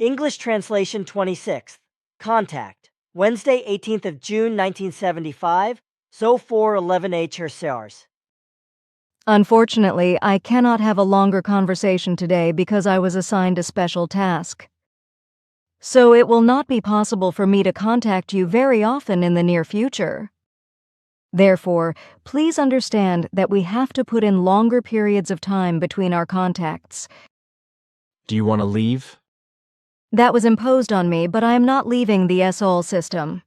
English translation 26th. Contact. Wednesday, 18th of June, 1975. So 4:11 Herciars. Unfortunately, I cannot have a longer conversation today because I was assigned a special task. So it will not be possible for me to contact you very often in the near future. Therefore, please understand that we have to put in longer periods of time between our contacts. Do you want to leave? That was imposed on me, but I am not leaving the SOL system.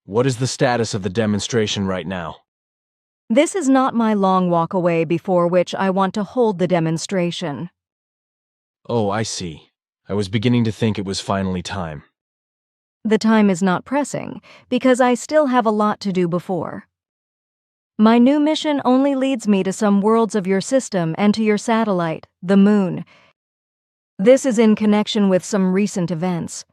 What is the status of the demonstration right now? This is not my long walk away before which I want to hold the demonstration. Oh, I see. I was beginning to think it was finally time. The time is not pressing, because I still have a lot to do before. My new mission only leads me to some worlds of your system and to your satellite, the Moon. This is in connection with some recent events.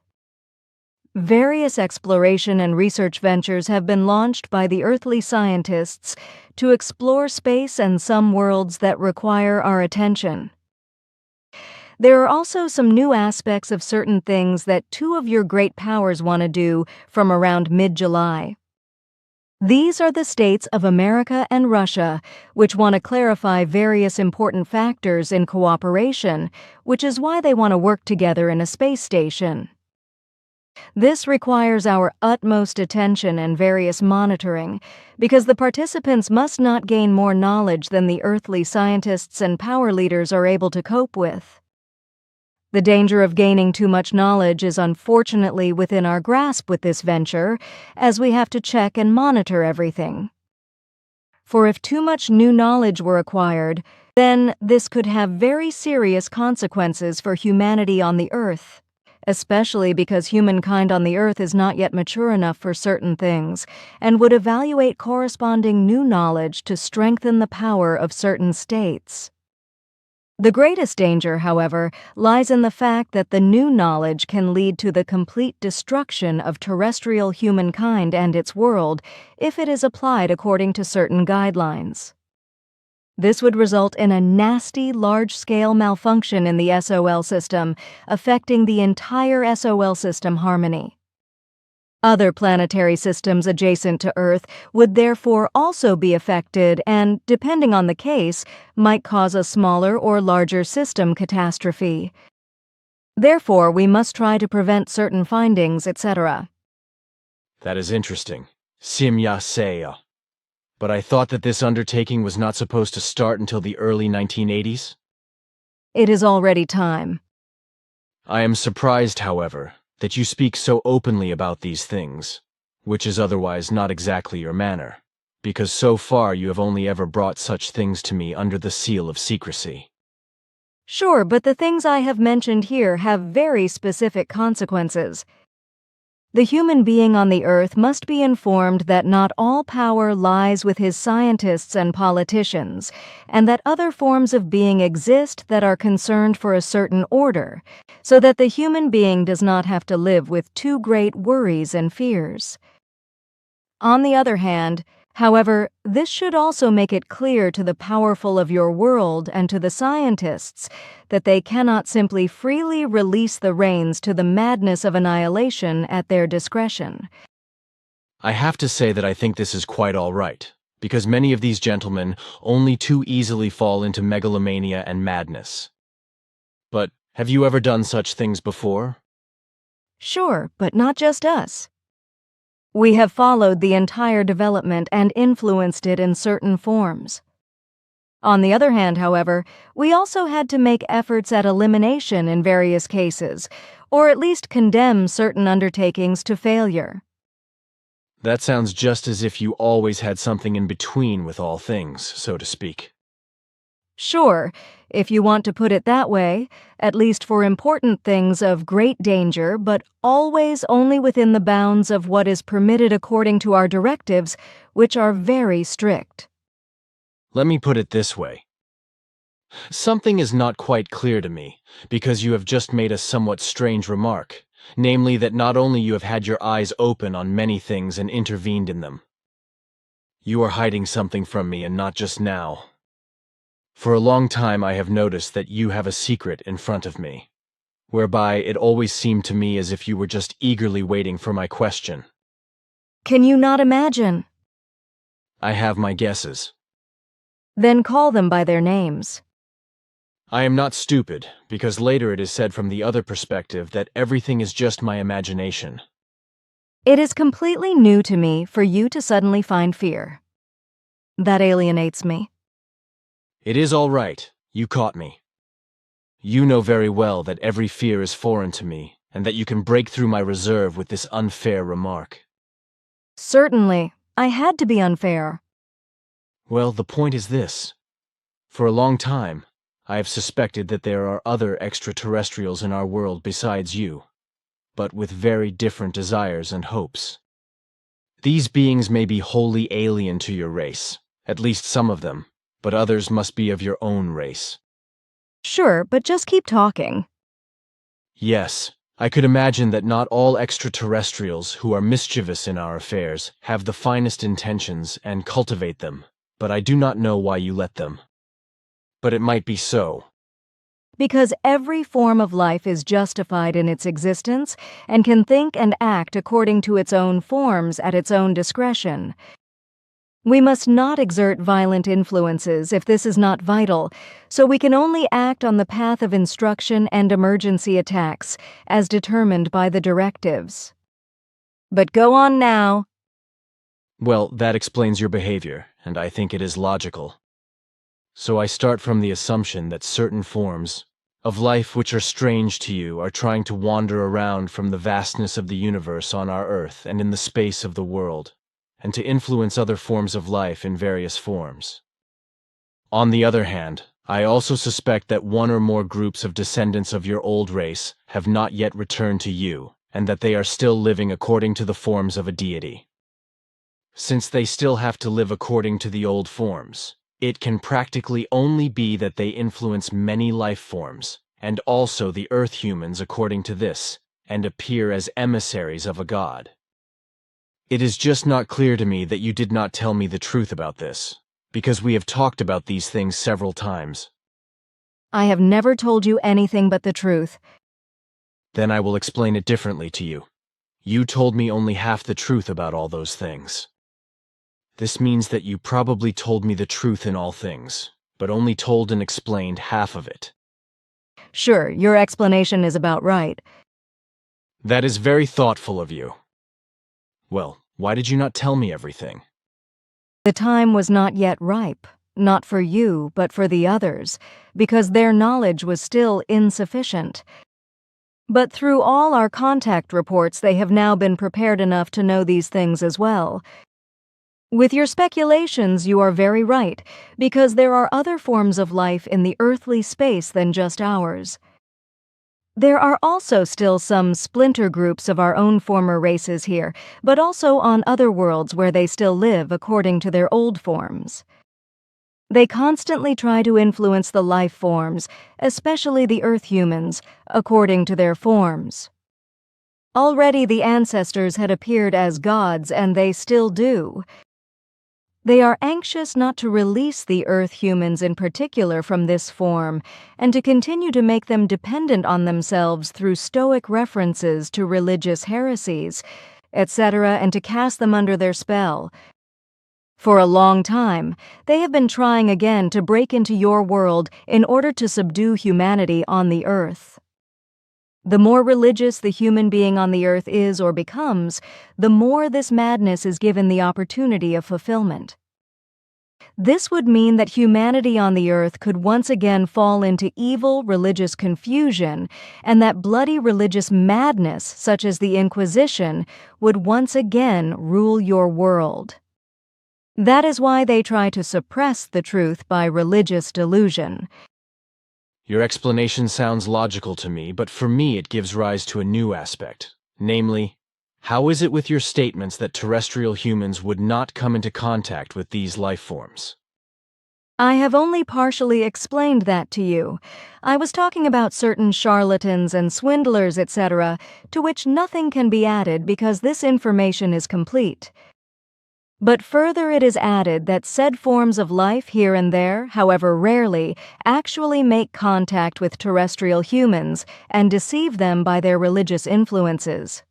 Various exploration and research ventures have been launched by the earthly scientists to explore space and some worlds that require our attention. There are also some new aspects of certain things that two of your great powers want to do from around mid-July. These are the states of America and Russia, which want to clarify various important factors in cooperation, which is why they want to work together in a space station. This requires our utmost attention and various monitoring, because the participants must not gain more knowledge than the earthly scientists and power leaders are able to cope with. The danger of gaining too much knowledge is unfortunately within our grasp with this venture, as we have to check and monitor everything. For if too much new knowledge were acquired, then this could have very serious consequences for humanity on the Earth, especially because humankind on the Earth is not yet mature enough for certain things, and would evaluate corresponding new knowledge to strengthen the power of certain states. The greatest danger, however, lies in the fact that the new knowledge can lead to the complete destruction of terrestrial humankind and its world if it is applied according to certain guidelines. This would result in a nasty, large-scale malfunction in the SOL system, affecting the entire SOL system harmony. Other planetary systems adjacent to Earth would therefore also be affected and, depending on the case, might cause a smaller or larger system catastrophe. Therefore, we must try to prevent certain findings, etc. That is interesting. Simya Seya. But I thought that this undertaking was not supposed to start until the early 1980s? It is already time. I am surprised, however, that you speak so openly about these things, which is otherwise not exactly your manner, because so far you have only ever brought such things to me under the seal of secrecy. Sure, but the things I have mentioned here have very specific consequences. The human being on the Earth must be informed that not all power lies with his scientists and politicians, and that other forms of being exist that are concerned for a certain order, so that the human being does not have to live with too great worries and fears. On the other hand, however, this should also make it clear to the powerful of your world and to the scientists that they cannot simply freely release the reins to the madness of annihilation at their discretion. I have to say that I think this is quite all right, because many of these gentlemen only too easily fall into megalomania and madness. But have you ever done such things before? Sure, but not just us. We have followed the entire development and influenced it in certain forms. On the other hand, however, we also had to make efforts at elimination in various cases, or at least condemn certain undertakings to failure. That sounds just as if you always had something in between with all things, so to speak. Sure, if you want to put it that way, at least for important things of great danger, but always only within the bounds of what is permitted according to our directives, which are very strict. Let me put it this way. Something is not quite clear to me, because you have just made a somewhat strange remark, namely that not only you have had your eyes open on many things and intervened in them. You are hiding something from me, and not just now. For a long time I have noticed that you have a secret in front of me. whereby it always seemed to me as if you were just eagerly waiting for my question. Can you not imagine? I have my guesses. Then call them by their names. I am not stupid, because later it is said from the other perspective that everything is just my imagination. It is completely new to me for you to suddenly find fear. That alienates me. It is all right. You caught me. You know very well that every fear is foreign to me, and that you can break through my reserve with this unfair remark. Certainly, I had to be unfair. Well, the point is this. For a long time, I have suspected that there are other extraterrestrials in our world besides you, but with very different desires and hopes. These beings may be wholly alien to your race, at least some of them, but others must be of your own race. Sure, but just keep talking. Yes, I could imagine that not all extraterrestrials who are mischievous in our affairs have the finest intentions and cultivate them, but I do not know why you let them. But it might be so. Because every form of life is justified in its existence and can think and act according to its own forms at its own discretion. We must not exert violent influences if this is not vital, so we can only act on the path of instruction and emergency attacks as determined by the directives. But go on now. Well, that explains your behavior, and I think it is logical. So I start from the assumption that certain forms of life which are strange to you are trying to wander around from the vastness of the universe on our Earth and in the space of the world, and to influence other forms of life in various forms. On the other hand, I also suspect that one or more groups of descendants of your old race have not yet returned to you, and that they are still living according to the forms of a deity. Since they still have to live according to the old forms, it can practically only be that they influence many life forms, and also the Earth humans according to this, and appear as emissaries of a god. It is just not clear to me that you did not tell me the truth about this, because we have talked about these things several times. I have never told you anything but the truth. Then I will explain it differently to you. You told me only half the truth about all those things. This means that you probably told me the truth in all things, but only told and explained half of it. Sure, your explanation is about right. That is very thoughtful of you. Well, why did you not tell me everything? The time was not yet ripe, not for you, but for the others, because their knowledge was still insufficient. But through all our contact reports, they have now been prepared enough to know these things as well. With your speculations, you are very right, because there are other forms of life in the earthly space than just ours. There are also still some splinter groups of our own former races here, but also on other worlds where they still live according to their old forms. They constantly try to influence the life forms, especially the Earth humans, according to their forms. Already the ancestors had appeared as gods, and they still do. They are anxious not to release the Earth humans in particular from this form, and to continue to make them dependent on themselves through Stoic references to religious heresies, etc., and to cast them under their spell. For a long time, they have been trying again to break into your world in order to subdue humanity on the Earth. The more religious the human being on the Earth is or becomes, the more this madness is given the opportunity of fulfillment. This would mean that humanity on the Earth could once again fall into evil religious confusion, and that bloody religious madness, such as the Inquisition, would once again rule your world. That is why they try to suppress the truth by religious delusion. Your explanation sounds logical to me, but for me it gives rise to a new aspect. Namely, how is it with your statements that terrestrial humans would not come into contact with these life forms? I have only partially explained that to you. I was talking about certain charlatans and swindlers, etc., to which nothing can be added because this information is complete. But further it is added that said forms of life here and there, however rarely, actually make contact with terrestrial humans and deceive them by their religious influences.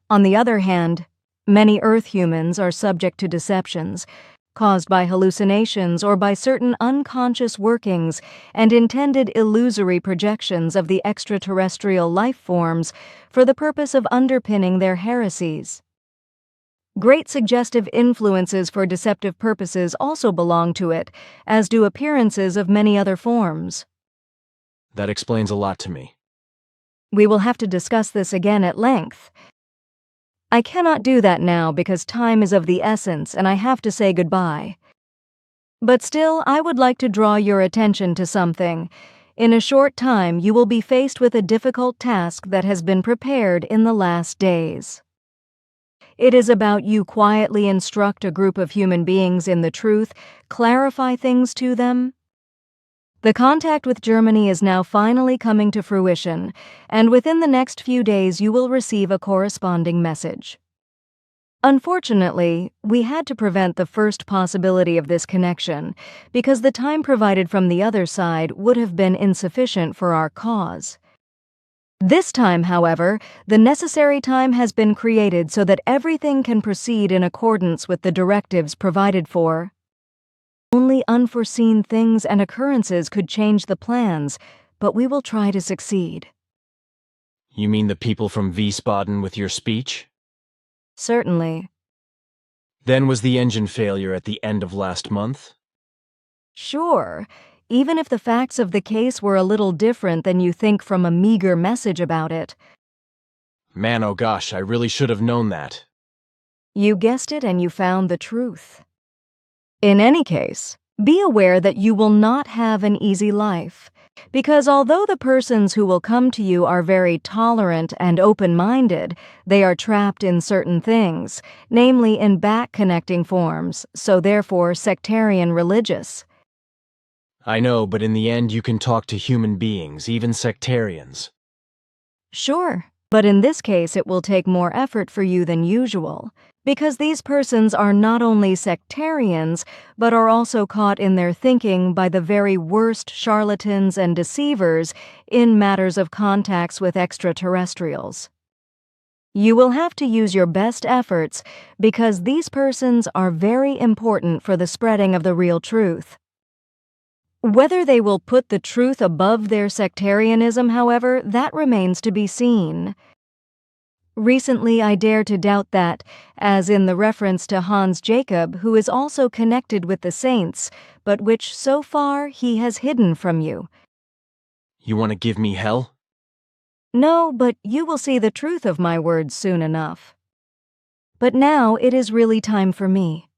On the other hand, many Earth humans are subject to deceptions, caused by hallucinations or by certain unconscious workings and intended illusory projections of the extraterrestrial life forms for the purpose of underpinning their heresies. Great suggestive influences for deceptive purposes also belong to it, as do appearances of many other forms. That explains a lot to me. We will have to discuss this again at length. I cannot do that now because time is of the essence and I have to say goodbye. But still, I would like to draw your attention to something. In a short time, you will be faced with a difficult task that has been prepared in the last days. It is about you quietly instruct a group of human beings in the truth, clarify things to them. The contact with Germany is now finally coming to fruition, and within the next few days you will receive a corresponding message. Unfortunately, we had to prevent the first possibility of this connection because the time provided from the other side would have been insufficient for our cause. This time, however, the necessary time has been created so that everything can proceed in accordance with the directives provided for. Only unforeseen things and occurrences could change the plans, but we will try to succeed. You mean the people from Wiesbaden with your speech? Certainly. Then was the engine failure at the end of last month? Sure, even if the facts of the case were a little different than you think from a meager message about it. Man, oh gosh, I really should have known that. You guessed it and you found the truth. In any case, be aware that you will not have an easy life, because although the persons who will come to you are very tolerant and open-minded, they are trapped in certain things, namely in back-connecting forms, so therefore sectarian religious. I know, but in the end you can talk to human beings, even sectarians. Sure, but in this case it will take more effort for you than usual, because these persons are not only sectarians, but are also caught in their thinking by the very worst charlatans and deceivers in matters of contacts with extraterrestrials. You will have to use your best efforts because these persons are very important for the spreading of the real truth. Whether they will put the truth above their sectarianism, however, that remains to be seen. Recently, I dare to doubt that, as in the reference to Hans Jacob, who is also connected with the saints, but which so far he has hidden from you. You want to give me hell? No, but you will see the truth of my words soon enough. But now it is really time for me.